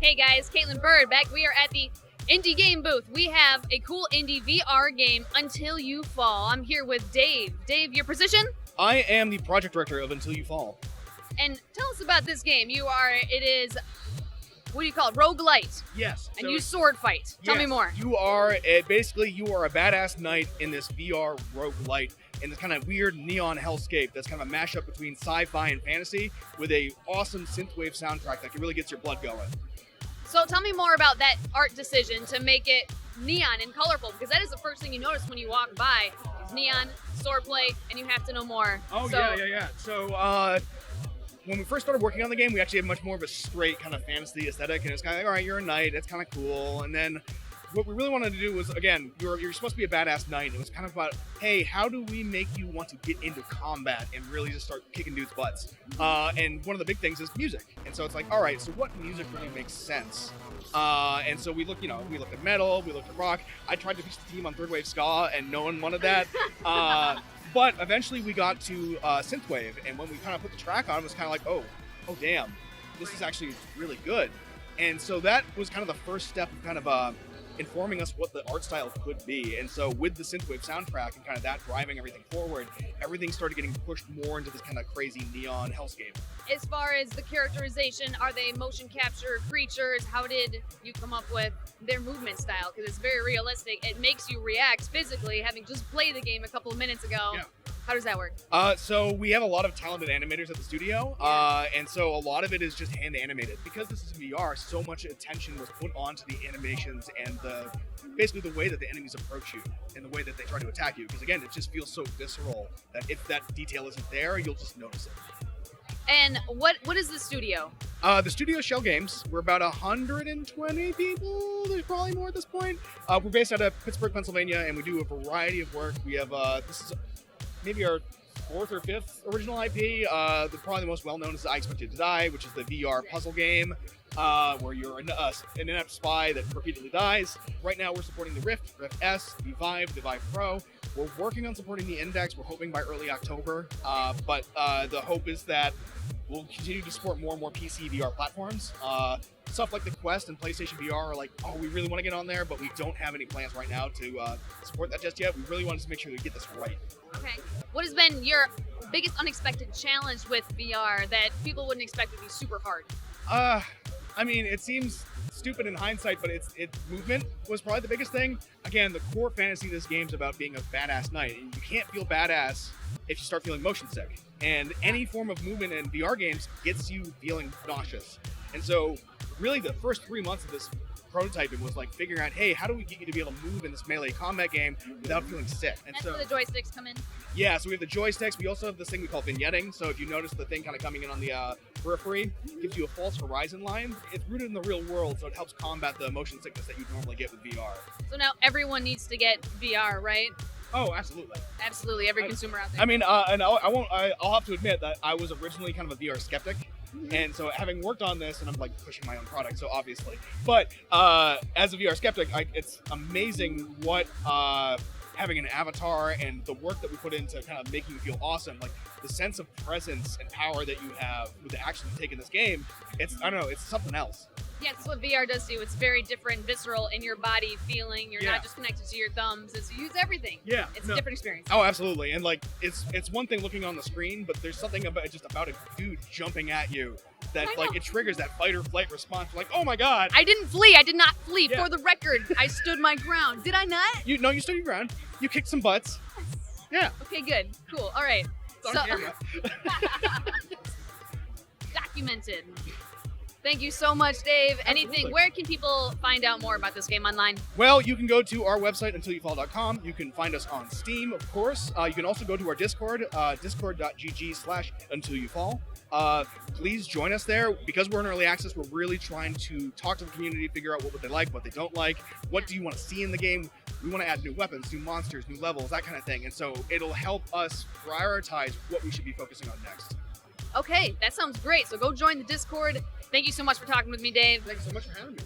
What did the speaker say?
Hey guys, Caitlin Bird back. We are at the indie game booth. We have a cool indie VR game, Until You Fall. I'm here with Dave. Dave, your position? I am the project director of Until You Fall. And tell us about this game. It is, what do you call it? Rogue-lite. Yes. And you sword fight. Tell me more. You are a badass knight in this VR roguelite in this kind of weird neon hellscape that's kind of a mashup between sci-fi and fantasy with a awesome synthwave soundtrack that really gets your blood going. So tell me more about that art decision to make it neon and colorful, because that is the first thing you notice when you walk by. Is neon, swordplay, and you have to know more. Yeah. So when we first started working on the game, we actually had much more of a straight kind of fantasy aesthetic, and it's kind of like, all right, you're a knight, it's kind of cool. And then what we really wanted to do was, again, you're supposed to be a badass knight. It was kind of about, hey, how do we make you want to get into combat and really just start kicking dudes' butts? And one of the big things is music. And so it's like, all right, so what music really makes sense? And so we looked at metal, we looked at rock. I tried to pitch the team on third wave ska, and no one wanted that. But eventually we got to synthwave, and when we kind of put the track on, it was kind of like, oh damn, this is actually really good. And so that was kind of the first step of kind of informing us what the art style could be. And so with the synthwave soundtrack and kind of that driving everything forward, everything started getting pushed more into this kind of crazy neon hellscape. As far as the characterization, are they motion capture creatures? How did you come up with their movement style? Because it's very realistic. It makes you react physically, having just played the game a couple of minutes ago. Yeah. How does that work? So we have a lot of talented animators at the studio, and so a lot of it is just hand animated. Because this is VR, so much attention was put onto the animations and basically the way that the enemies approach you and the way that they try to attack you. Because again, it just feels so visceral that if that detail isn't there, you'll just notice it. And what is the studio? The studio is Schell Games. We're about 120 people. There's probably more at this point. We're based out of Pittsburgh, Pennsylvania, and we do a variety of work. We have this is maybe our fourth or fifth original IP. Probably the most well-known is I Expect You to Die, which is the VR puzzle game where you're an inept spy that repeatedly dies. Right now we're supporting the Rift, Rift S, the Vive Pro. We're working on supporting the Index. We're hoping by early October. But the hope is that we'll continue to support more and more PC VR platforms. Stuff like the Quest and PlayStation VR are like, oh, we really want to get on there, but we don't have any plans right now to support that just yet. We really wanted to make sure we get this right. Okay. What has been your biggest unexpected challenge with VR that people wouldn't expect would be super hard? I mean, it seems stupid in hindsight, but movement was probably the biggest thing. Again, the core fantasy of this game's about being a badass knight, and you can't feel badass if you start feeling motion sick. And any form of movement in VR games gets you feeling nauseous. And so really the first 3 months of this prototyping was like figuring out, hey, how do we get you to be able to move in this melee combat game without feeling sick? And that's where the joysticks come in? Yeah, so we have the joysticks. We also have this thing we call vignetting. So if you notice the thing kind of coming in on the periphery, gives you a false horizon line. It's rooted in the real world, so it helps combat the motion sickness that you normally get with VR. So now everyone needs to get VR, right? Oh, absolutely. Absolutely, every consumer out there. I mean, and I'll have to admit that I was originally kind of a VR skeptic. And so having worked on this, and I'm like pushing my own product, so obviously. But as a VR skeptic, it's amazing what having an avatar and the work that we put into kind of making you feel awesome, like the sense of presence and power that you have with the action you take in this game, it's something else. Yeah, that's what VR does to you. It's very different, visceral in your body feeling. You're not just connected to your thumbs. You use everything. Yeah. It's a different experience. Oh, absolutely. And like, it's one thing looking on the screen, but there's something about a dude jumping at you that like it triggers that fight or flight response. You're like, oh my God. I didn't flee. I did not flee. Yeah. For the record, I stood my ground. Did I not? You stood your ground. You kicked some butts. Yeah. Okay, good. Cool. All right. It's on camera. Documented. Thank you so much, Dave. Anything, where can people find out more about this game online? Well, you can go to our website, untilyouFall.com. You can find us on Steam, of course. You can also go to our Discord, discord.gg/untilyouFall. Please join us there. Because we're in early access, we're really trying to talk to the community, figure out what they like, what they don't like, what do you want to see in the game. We want to add new weapons, new monsters, new levels, that kind of thing. And so it'll help us prioritize what we should be focusing on next. Okay, that sounds great. So go join the Discord. Thank you so much for talking with me, Dave. Thank you so much for having me.